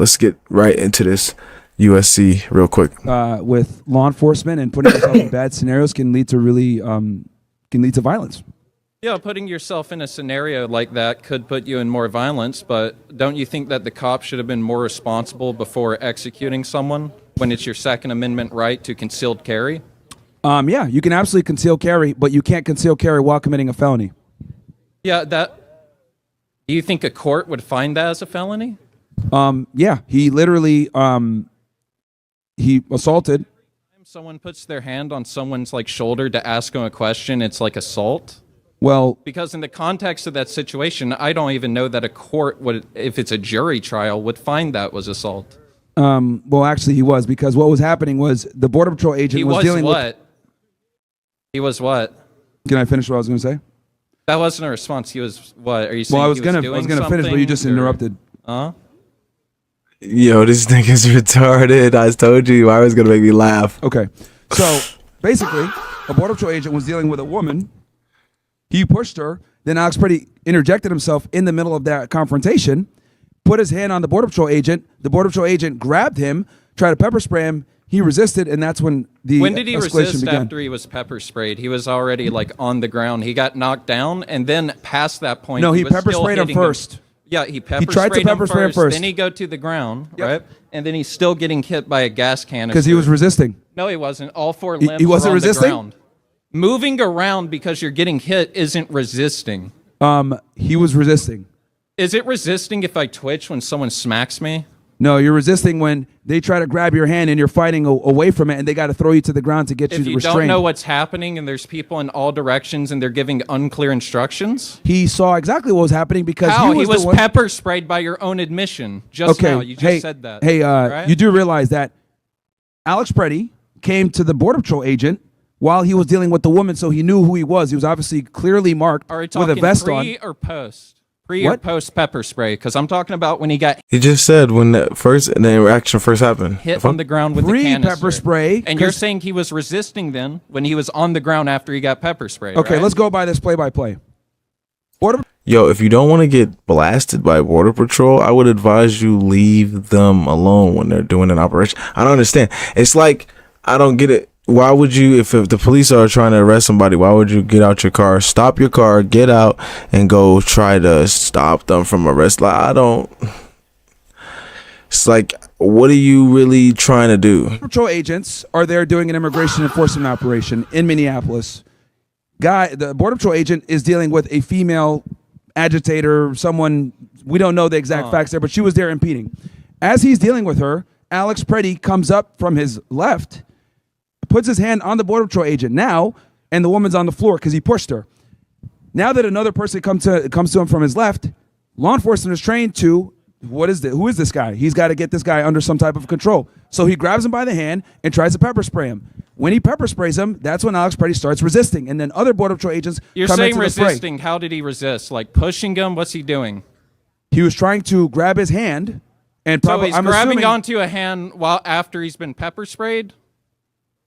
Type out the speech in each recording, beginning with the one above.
let's get right into this USC real quick. With law enforcement and putting yourself in bad scenarios can lead to violence. Yeah, putting yourself in a scenario like that could put you in more violence, but don't you think that the cop should have been more responsible before executing someone when it's your Second Amendment right to concealed carry? Yeah, you can absolutely conceal carry, but you can't conceal carry while committing a felony. Yeah, do you think a court would find that as a felony? Yeah, he literally he assaulted. If someone puts their hand on someone's shoulder to ask them a question, it's like assault. Well, because in the context of that situation, I don't even know that a court would, if it's a jury trial, would find that was assault. Well, actually, he was, because what was happening was the Border Patrol agent was dealing with. He was what? Can I finish what I was going to say? That wasn't a response. He was what? Are you saying? Well, I was gonna finish, but you just interrupted. Yo, this nigga's retarded. I told you I was gonna make me laugh. Okay, so basically, a Border Patrol agent was dealing with a woman. He pushed her. Then Alex Pretty interjected himself in the middle of that confrontation, put his hand on the Border Patrol agent. The Border Patrol agent grabbed him, tried to pepper spray him. He resisted, and that's when the When did he resist began. after he was pepper sprayed? He was already on the ground. He got knocked down, and then past that point, no, he was pepper still sprayed him hitting first. Yeah, he tried to pepper spray him first. Then he go to the ground, right? And then he's still getting hit by a gas canister. Because he was resisting. No, he wasn't. All four limbs he wasn't were on resisting? the ground. Moving around because you're getting hit isn't resisting. He was resisting. Is it resisting if I twitch when someone smacks me? No, you're resisting when they try to grab your hand and you're fighting away from it, and they got to throw you to the ground to get you restrained. If you don't know what's happening and there's people in all directions and they're giving unclear instructions? He saw exactly what was happening because he was pepper sprayed by your own admission just now. You just said that. Hey, right? You do realize that Alex Pretty came to the Border Patrol agent while he was dealing with the woman, so he knew who he was. He was obviously clearly marked with a vest on. Pre or post? Pre or post pepper spray? Because I'm talking about when he got He just said when the interaction first happened. hit on the ground with the canister. Pre-pepper spray. And you're saying he was resisting then when he was on the ground after he got pepper sprayed, Okay, right? let's go by this play-by-play. Yo, if you don't want to get blasted by Border Patrol, I would advise you leave them alone when they're doing an operation. I don't understand. It's like, I don't get it. Why would you, if the police are trying to arrest somebody, why would you get out your car, stop your car, get out, and go try to stop them from arrest? It's like, what are you really trying to do? Patrol agents are there doing an immigration enforcement operation in Minneapolis. The Border Patrol agent is dealing with a female agitator, someone, we don't know the exact facts there, but she was there impeding. As he's dealing with her, Alex Pretty comes up from his left, puts his hand on the Border Patrol agent now, and the woman's on the floor because he pushed her. Now that another person comes to him from his left, law enforcement is trained to, who is this guy? He's got to get this guy under some type of control. So he grabs him by the hand and tries to pepper spray him. When he pepper sprays him, that's when Alex Pretty starts resisting. And then other Border Patrol agents You're come saying into the fray. resisting. How did he resist? Like pushing him? What's he doing? He was trying to grab his hand. And so he's grabbing onto a hand while after he's been pepper sprayed?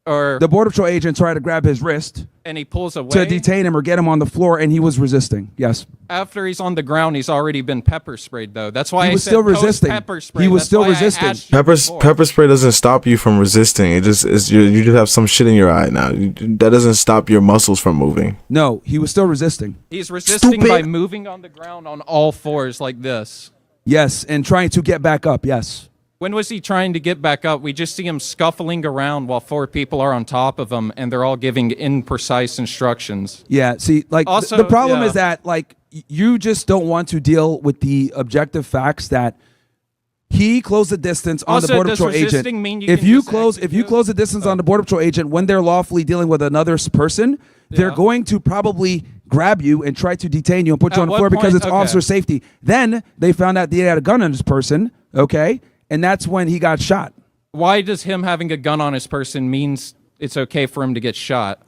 Or the Border Patrol agent tried to grab his wrist and he pulls away to detain him or get him on the floor, and he was resisting. Yes. After he's on the ground, he's already been pepper sprayed, though. That's why he was still resisting. Pepper spray. He was still resisting. Pepper spray doesn't stop you from resisting. You just have some shit in your eye now. That doesn't stop your muscles from moving. No, he was still resisting. He's resisting by moving on the ground on all fours like this. Yes, and trying to get back up. Yes. When was he trying to get back up? We just see him scuffling around while four people are on top of him, and they're all giving imprecise instructions. Yeah, see, also, the problem is that, you just don't want to deal with the objective facts that he closed the distance on the Border Patrol agent. If you close the distance on the Border Patrol agent when they're lawfully dealing with another person, they're going to probably grab you and try to detain you and put you on the floor because it's officer safety. Then they found out they had a gun on this person, okay? And that's when he got shot. Why does him having a gun on his person means it's okay for him to get shot?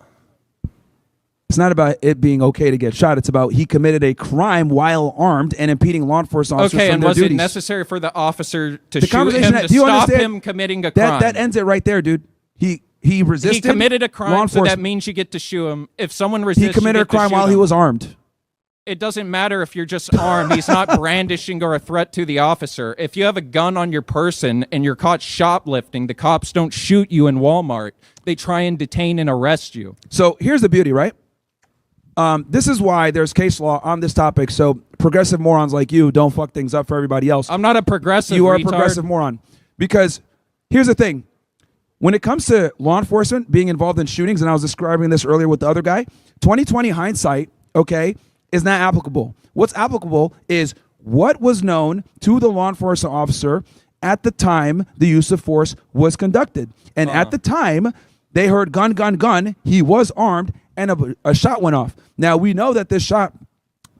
It's not about it being okay to get shot. It's about he committed a crime while armed and impeding law enforcement officers from their duties. Okay, and was it necessary for the officer to shoot him to stop him committing a crime? That ends it right there, dude. He resisted. He committed a crime, so that means you get to shoot him. If someone resisted, he committed a crime while he was armed. it doesn't matter if you're just armed. He's not brandishing or a threat to the officer. If you have a gun on your person and you're caught shoplifting, the cops don't shoot you in Walmart. They try and detain and arrest you. So here's the beauty, right? This is why there's case law on this topic. So progressive morons like you don't fuck things up for everybody else. I'm not a progressive. You are retard. a progressive moron. Because here's the thing. When it comes to law enforcement being involved in shootings, and I was describing this earlier with the other guy, 2020 hindsight, okay, is not applicable. What's applicable is what was known to the law enforcement officer at the time the use of force was conducted. And at the time, they heard gun, gun, gun. He was armed, and a shot went off. Now, we know that this shot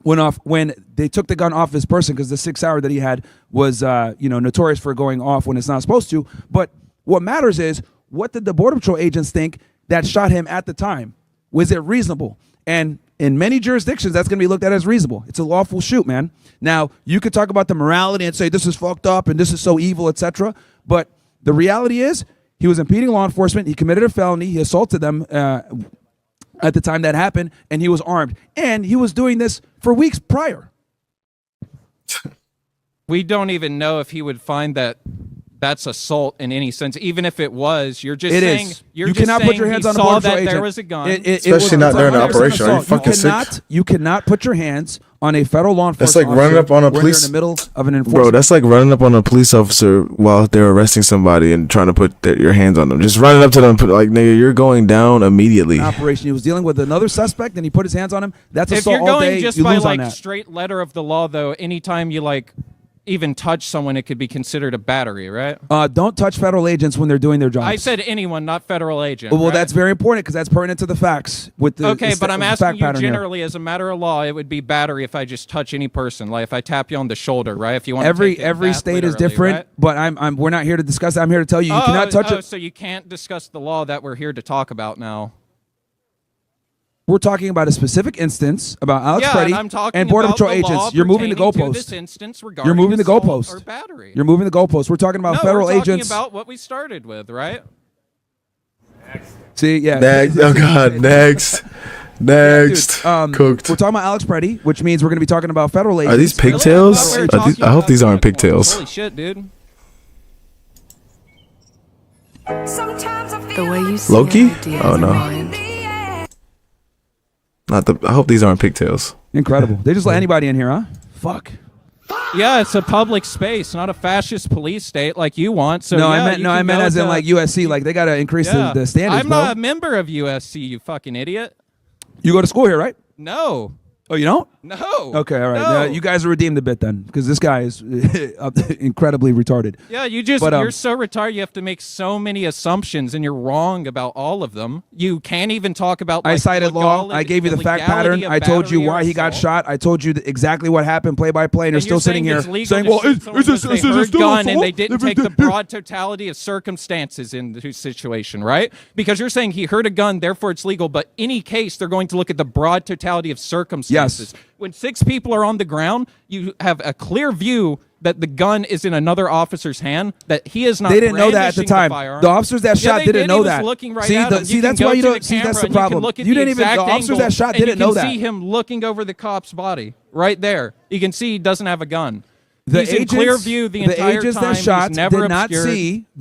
went off when they took the gun off his person because the 6 hour that he had was, notorious for going off when it's not supposed to. But what matters is, what did the Border Patrol agents think that shot him at the time? Was it reasonable? And in many jurisdictions, that's going to be looked at as reasonable. It's a lawful shoot, man. Now, you could talk about the morality and say this is fucked up and this is so evil, etc. But the reality is, he was impeding law enforcement. He committed a felony. He assaulted them at the time that happened, and he was armed. And he was doing this for weeks prior. We don't even know if he would find that that's assault in any sense. Even if it was, you're just saying you cannot put your hands on a Border Patrol agent. There was a gun. Especially not during an operation. Are you fucking sick? You cannot put your hands on a federal law enforcement That's like running up on a police. In the middle of an enforcement. Bro, that's like running up on a police officer while they're arresting somebody and trying to put your hands on them. Just running up to them, like, nigga, you're going down immediately. Operation. He was dealing with another suspect, and he put his hands on him. That's assault all day. If you're going just by like straight letter of the law, though, anytime you like even touch someone, it could be considered a battery, right? Don't touch federal agents when they're doing their jobs. I said anyone, not federal agent. Well, right? that's very important because that's pertinent to the facts. With the okay, but I'm asking you generally, here. as a matter of law, it would be battery if I just touch any person, like if I tap you on the shoulder, right? If you want every state is different, right? but we're not here to discuss that. I'm here to tell you, you cannot touch it. So you can't discuss the law that we're here to talk about now. We're talking about a specific instance about Alex Preddy and Border Patrol agents. You're moving the goalposts. You're moving the goalposts. You're moving the goalposts. We're talking about federal agents. We're talking about what we started with, right? See, yeah. Next. Oh God. Next. Next. Cooked. We're talking about Alex Preddy, which means we're going to be talking about federal agents. Are these pigtails? I hope these aren't pigtails. Holy shit, dude. The way you see Loki? Oh no. I hope these aren't pigtails. Incredible. They just let anybody in here, huh? Fuck. Yeah, it's a public space, not a fascist police state like you want. So no, yeah, I meant as in like USC. Like they got to increase the standards. I'm not a member of USC, you fucking idiot. You go to school here, right? No. Oh, you don't? No. Okay, all right. No. You guys are redeemed a bit then, because this guy is incredibly retarded. Yeah, you're so retarded. You have to make so many assumptions, and you're wrong about all of them. You can't even talk about. Like, I cited law. I gave you the fact pattern. I told you why he got shot. I told you exactly what happened, play by play, and you're still sitting here saying, "Well, is this still gun?" And they didn't take the broad totality of circumstances in the situation, right? Because you're saying he heard a gun, therefore it's legal. But any case, they're going to look at the broad totality of circumstances. Yes. When 6 people are on the ground, you have a clear view that the gun is in another officer's hand, that he is not. They didn't know that at the time. The officers that shot didn't know that. See, that's why you don't see. That's the problem. You didn't even. The officers that shot didn't know that. You can see him looking over the cop's body right there. You can see he doesn't have a gun. He's in clear view the entire time. The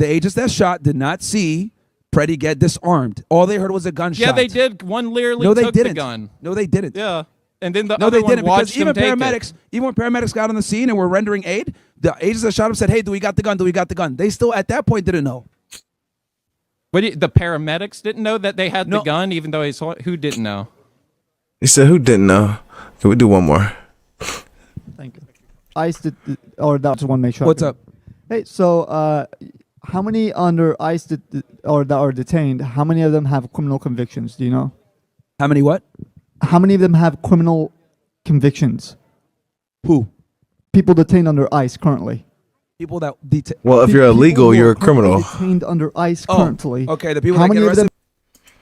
agents that shot did not see Preddy get disarmed. All they heard was a gunshot. Yeah, they did. One literally took the gun. No, they didn't. Yeah. And then the other one watched him take it. Even when paramedics got on the scene and were rendering aid, the agents that shot him said, "Hey, do we got the gun? Do we got the gun?" They still, at that point, didn't know. But the paramedics didn't know that they had the gun, even though who didn't know? He said, "Who didn't know?" Can we do one more? Thank you. ICE did, or that just want to make sure. What's up? Hey, so how many under ICE or that are detained? How many of them have criminal convictions? Do you know? How many what? How many of them have criminal convictions? Who? People detained under ICE currently. People that well, if you're illegal, you're a criminal. Detained under ICE currently. Okay, the people how that many get of them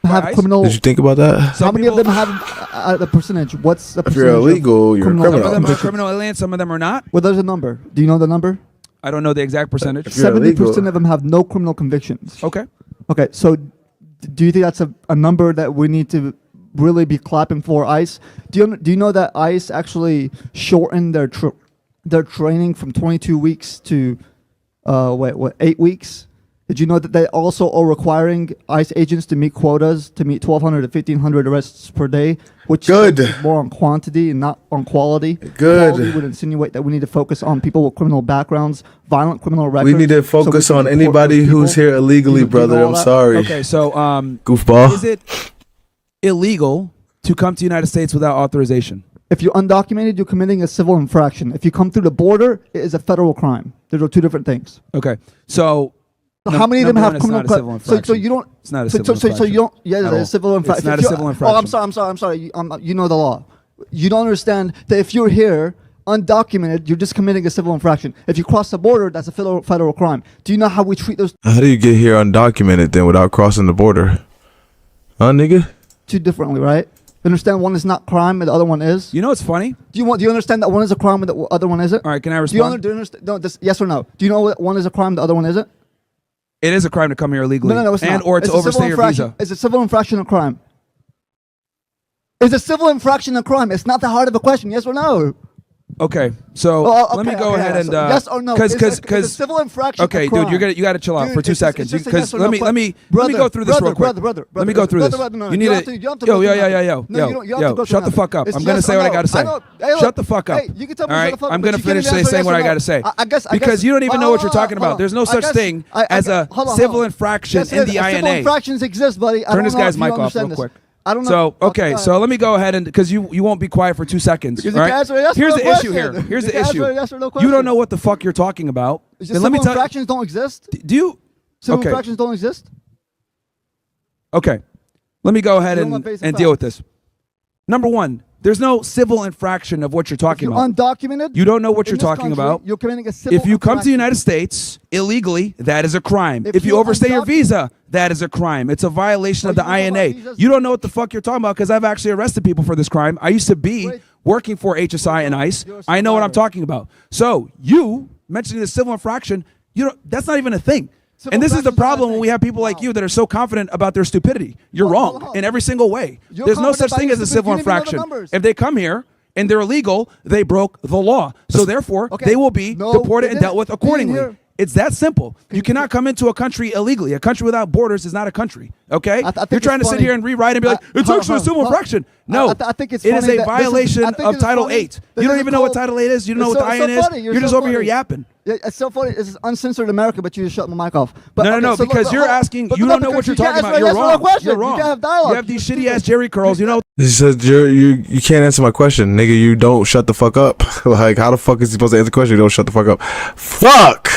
have ICE? criminal? Did you think about that? How many of them have the percentage? What's the percentage? If you're illegal, you're a criminal. Some of them are criminal aliens. Some of them are not. Well, there's a number. Do you know the number? I don't know the exact percentage. 70% of them have no criminal convictions. Okay. Okay, so do you think that's a number that we need to really be clapping for ICE. Do you know that ICE actually shortened their training from 22 weeks to 8 weeks? Did you know that they also are requiring ICE agents to meet quotas to meet 1,200 to 1,500 arrests per day, which is more on quantity and not on quality? Quality would insinuate that we need to focus on people with criminal backgrounds, violent criminal records. We need to focus on anybody who's here illegally, brother. I'm sorry. Okay, so goofball. Is it illegal to come to the United States without authorization? If you're undocumented, you're committing a civil infraction. If you come through the border, it is a federal crime. There are two different things. Okay, so how many of them have criminal? So you don't. It's not a civil infraction. So you don't. Yeah, it's a civil infraction. It's not a civil infraction. Oh, I'm sorry. You know the law. You don't understand that if you're here undocumented, you're just committing a civil infraction. If you cross the border, that's a federal crime. Do you know how we treat those? How do you get here undocumented then without crossing the border? Huh, nigga? Two differently, right? You understand one is not crime and the other one is? You know what's funny? Do you understand that one is a crime and the other one isn't? All right, can I respond? Do you understand? No, yes or no? Do you know what one is a crime, the other one isn't? It is a crime to come here illegally. No, it's not. Or to overstay your visa. Is a civil infraction a crime? Is a civil infraction a crime? It's not that hard of a question. Yes or no? Okay, so let me go ahead and yes or no? Because civil infraction. Okay, dude, you got to chill out for 2 seconds. Because let me go through this real quick. Let me go through this. You need to. Yo, shut the fuck up. I'm gonna say what I gotta say. Shut the fuck up. All right, I'm gonna finish saying what I gotta say. Because you don't even know what you're talking about. There's no such thing as a civil infraction in the INA. Civil infractions exist, buddy. Turn this guy's mic off real quick. I don't know. So let me go ahead and because you won't be quiet for 2 seconds. All right? Here's the issue here. Here's the issue. You don't know what the fuck you're talking about. Then let me tell you. Civil infractions don't exist. Do you? Civil infractions don't exist. Okay, let me go ahead and deal with this. Number one, there's no civil infraction of what you're talking about. Undocumented. You don't know what you're talking about. You're committing a civil. If you come to the United States illegally, that is a crime. If you overstay your visa, that is a crime. It's a violation of the INA. You don't know what the fuck you're talking about because I've actually arrested people for this crime. I used to be working for HSI and ICE. I know what I'm talking about. So you mentioning the civil infraction, that's not even a thing. And this is the problem when we have people like you that are so confident about their stupidity. You're wrong in every single way. There's no such thing as a civil infraction. If they come here and they're illegal, they broke the law. So therefore, they will be deported and dealt with accordingly. It's that simple. You cannot come into a country illegally. A country without borders is not a country. Okay? You're trying to sit here and rewrite and be like, it's actually a civil infraction. No, it is a violation of Title 8. You don't even know what Title 8 is. You don't know what the IN is. You're just over here yapping. Yeah, it's so funny. It's uncensored America, but you just shut my mic off. But, no, because you're asking. You don't know what you're talking about. You're wrong. You're wrong. You can't have dialogue. You have these shitty ass Jerry curls. You know. He said you can't answer my question, nigga. You don't shut the fuck up. Like, how the fuck is he supposed to answer the question? You don't shut the fuck up. Fuck.